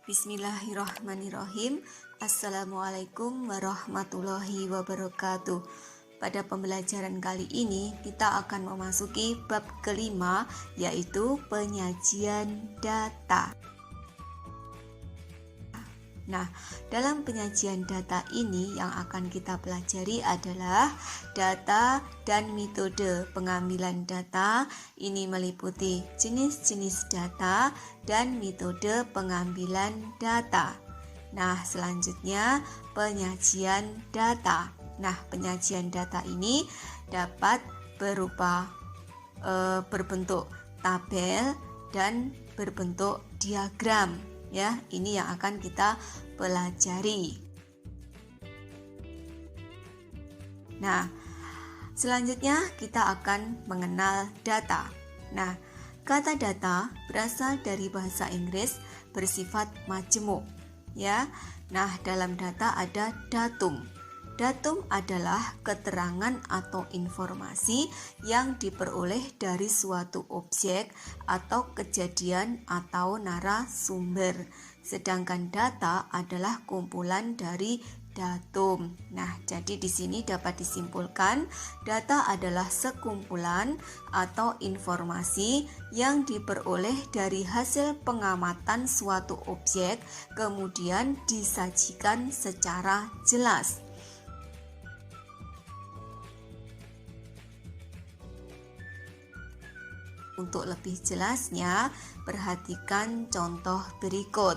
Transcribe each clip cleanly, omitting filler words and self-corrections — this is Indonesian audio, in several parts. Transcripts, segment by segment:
Bismillahirrahmanirrahim. Assalamualaikum warahmatullahi wabarakatuh. Pada pembelajaran kali ini kita akan memasuki bab kelima, yaitu penyajian data. Nah, dalam penyajian data ini yang akan kita pelajari adalah data dan metode pengambilan data. Ini meliputi jenis-jenis data dan metode pengambilan data. Nah, selanjutnya penyajian data. Nah, penyajian data ini dapat berupa berbentuk tabel dan berbentuk diagram. Ya, ini yang akan kita pelajari. Nah, selanjutnya kita akan mengenal data. Nah, kata data berasal dari bahasa Inggris bersifat majemuk, ya. Nah, dalam data ada datum. Datum adalah keterangan atau informasi yang diperoleh dari suatu objek atau kejadian atau narasumber. Sedangkan data adalah kumpulan dari datum. Nah, jadi di sini dapat disimpulkan data adalah sekumpulan atau informasi yang diperoleh dari hasil pengamatan suatu objek kemudian disajikan secara jelas. Untuk lebih jelasnya, perhatikan contoh berikut.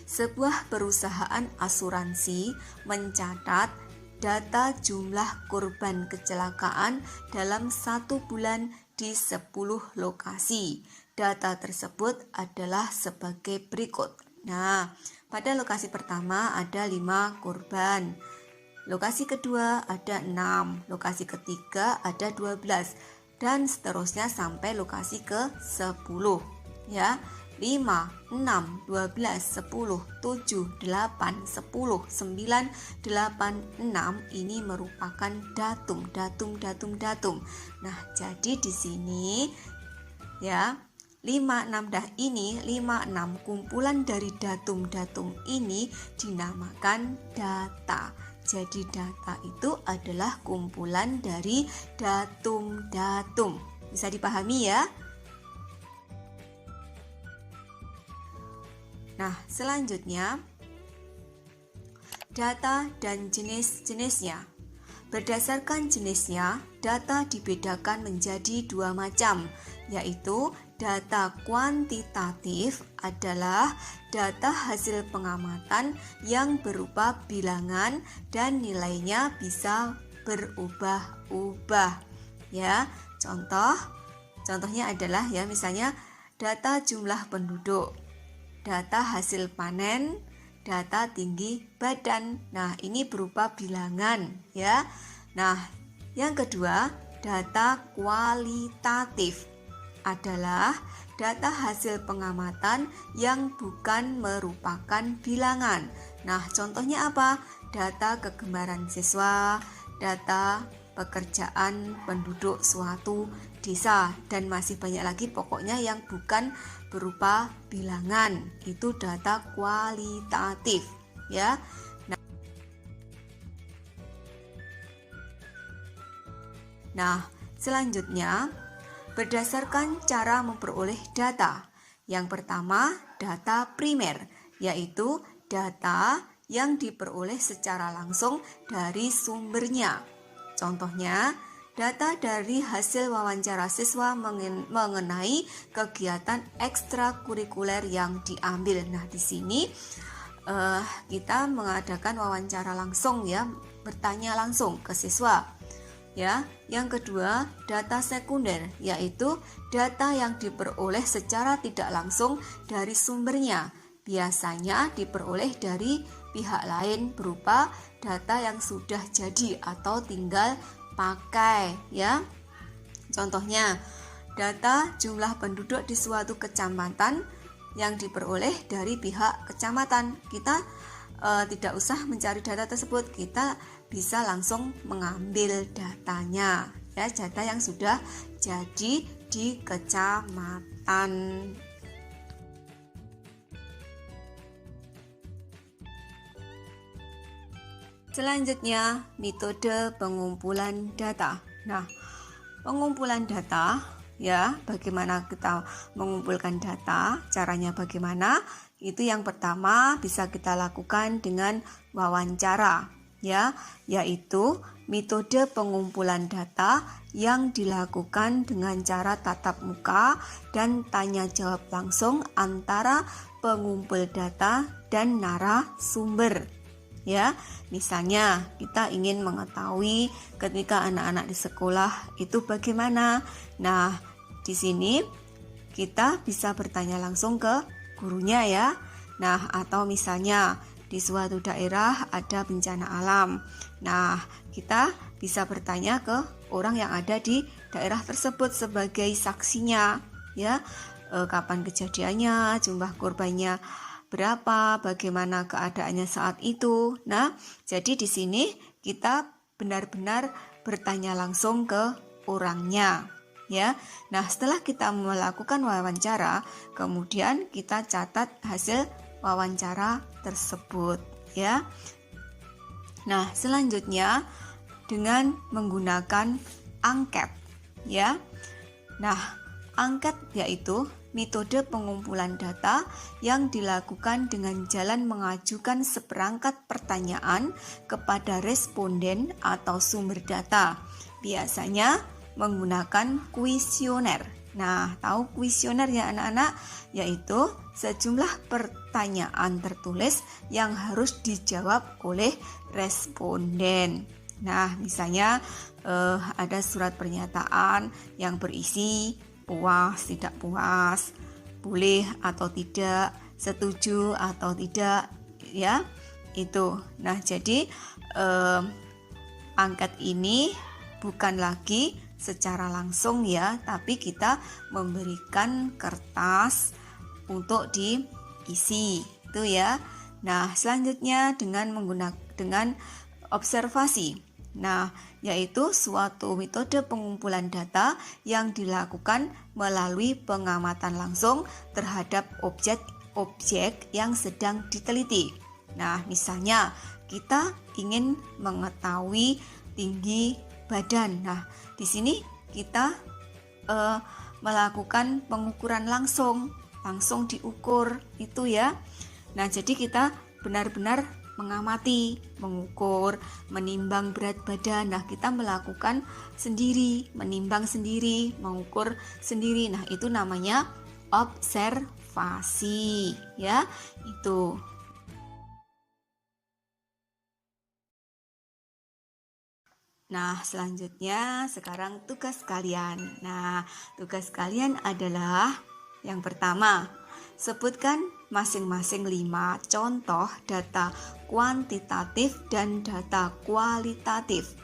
Sebuah perusahaan asuransi mencatat data jumlah korban kecelakaan dalam 1 bulan di 10 lokasi. Data tersebut adalah sebagai berikut. Nah, pada lokasi pertama ada 5 korban. Lokasi kedua ada 6, lokasi ketiga ada 12. Dan seterusnya sampai lokasi ke-10, ya. 5, 6, 12, 10, 7, 8, 10, 9, 8, 6 ini merupakan datum. Nah, jadi di sini ya 5, 6 ini 5, 6 kumpulan dari datum-datum ini dinamakan data. Jadi data itu adalah kumpulan dari datum-datum. Bisa dipahami ya? Nah, selanjutnya data dan jenis-jenisnya. Berdasarkan jenisnya, data dibedakan menjadi 2 macam, yaitu data kuantitatif adalah data hasil pengamatan yang berupa bilangan dan nilainya bisa berubah-ubah. Ya, contohnya adalah ya misalnya data jumlah penduduk, data hasil panen, data tinggi badan. Nah, ini berupa bilangan ya. Nah, yang kedua, data kualitatif adalah data hasil pengamatan yang bukan merupakan bilangan. Nah, contohnya apa? Data kegemaran siswa, data pekerjaan penduduk suatu desa, dan masih banyak lagi pokoknya yang bukan berupa bilangan. Itu data kualitatif, ya. Nah, selanjutnya berdasarkan cara memperoleh data. Yang pertama, data primer, yaitu data yang diperoleh secara langsung dari sumbernya. Contohnya, data dari hasil wawancara siswa mengenai kegiatan ekstrakurikuler yang diambil. Nah, di sini kita mengadakan wawancara langsung ya, bertanya langsung ke siswa. Ya, yang kedua, data sekunder, yaitu data yang diperoleh secara tidak langsung dari sumbernya. Biasanya diperoleh dari pihak lain berupa data yang sudah jadi atau tinggal pakai, ya. Contohnya, data jumlah penduduk di suatu kecamatan yang diperoleh dari pihak kecamatan. Kita tidak usah mencari data tersebut, kita bisa langsung mengambil datanya ya, data yang sudah jadi di kecamatan. Selanjutnya, metode pengumpulan data. Nah, pengumpulan data, ya, bagaimana kita mengumpulkan data, caranya bagaimana? Itu yang pertama bisa kita lakukan dengan wawancara, ya, yaitu metode pengumpulan data yang dilakukan dengan cara tatap muka dan tanya jawab langsung antara pengumpul data dan narasumber. Ya, misalnya kita ingin mengetahui ketika anak-anak di sekolah itu bagaimana. Nah, di sini kita bisa bertanya langsung ke gurunya ya. Nah, atau misalnya di suatu daerah ada bencana alam. Nah, kita bisa bertanya ke orang yang ada di daerah tersebut sebagai saksinya ya. Kapan kejadiannya, jumlah korbannya berapa, bagaimana keadaannya saat itu. Nah, jadi di sini kita benar-benar bertanya langsung ke orangnya, ya. Nah, setelah kita melakukan wawancara, kemudian kita catat hasil wawancara tersebut, ya. Nah, selanjutnya dengan menggunakan angket, ya. Nah, angket yaitu metode pengumpulan data yang dilakukan dengan jalan mengajukan seperangkat pertanyaan kepada responden atau sumber data. Biasanya menggunakan kuesioner. Nah, tahu kuesioner ya anak-anak? Yaitu sejumlah pertanyaan tertulis yang harus dijawab oleh responden. Nah, misalnya ada surat pernyataan yang berisi puas, tidak puas, boleh atau tidak, setuju atau tidak, ya, itu. Nah, jadi angket ini bukan lagi secara langsung ya, tapi kita memberikan kertas untuk diisi, itu ya. Nah, selanjutnya dengan observasi. Nah, yaitu suatu metode pengumpulan data yang dilakukan melalui pengamatan langsung terhadap objek yang sedang diteliti. Nah, misalnya kita ingin mengetahui tinggi badan. Nah, di sini kita melakukan pengukuran langsung diukur itu ya. Nah, jadi kita benar-benar mengamati, mengukur, menimbang berat badan. Nah, kita melakukan sendiri, menimbang sendiri, mengukur sendiri. Nah, itu namanya observasi, ya. Itu. Nah, selanjutnya sekarang tugas kalian. Nah, tugas kalian adalah yang pertama, sebutkan masing-masing 5 contoh data kuantitatif dan data kualitatif.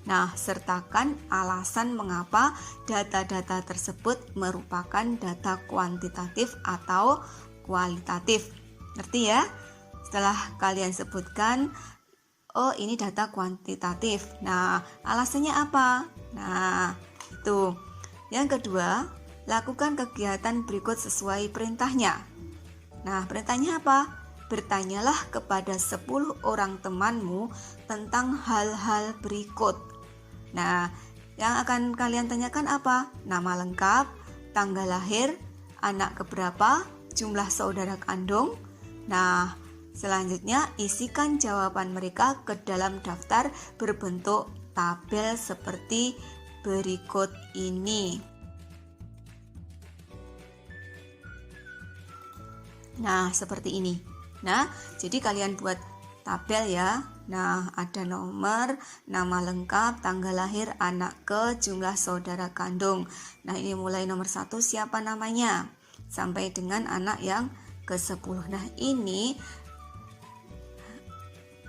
Nah, sertakan alasan mengapa data-data tersebut merupakan data kuantitatif atau kualitatif. Ngerti ya? Setelah kalian sebutkan, oh ini data kuantitatif. Nah, alasannya apa? Nah, itu. Yang kedua, lakukan kegiatan berikut sesuai perintahnya. Nah, perintahnya apa? Bertanyalah kepada 10 orang temanmu tentang hal-hal berikut. Nah, yang akan kalian tanyakan apa? Nama lengkap, tanggal lahir, anak keberapa, jumlah saudara kandung. Nah, selanjutnya isikan jawaban mereka ke dalam daftar berbentuk tabel seperti berikut ini. Nah, seperti ini. Nah, jadi kalian buat tabel ya. Nah, ada nomor, nama lengkap, tanggal lahir, anak ke, jumlah saudara kandung. Nah, ini mulai nomor 1 siapa namanya sampai dengan anak yang ke-10. Nah, ini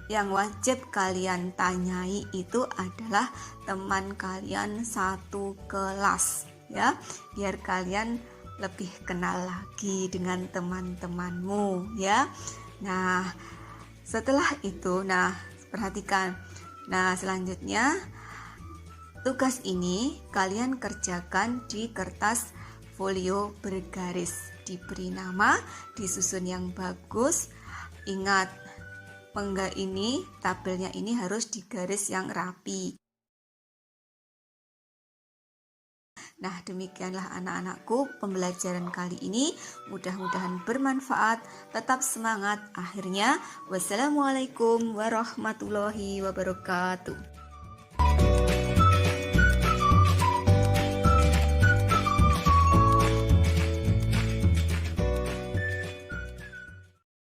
yang wajib kalian tanyai itu adalah teman kalian satu kelas ya, biar kalian lebih kenal lagi dengan teman-temanmu ya. Nah, setelah itu, nah perhatikan. Nah, selanjutnya tugas ini kalian kerjakan di kertas folio bergaris, diberi nama, disusun yang bagus. Ingat, enggak ini tabelnya ini harus digaris yang rapi. Nah, demikianlah anak-anakku pembelajaran kali ini. Mudah-mudahan bermanfaat. Tetap semangat. Akhirnya, wassalamualaikum warahmatullahi wabarakatuh.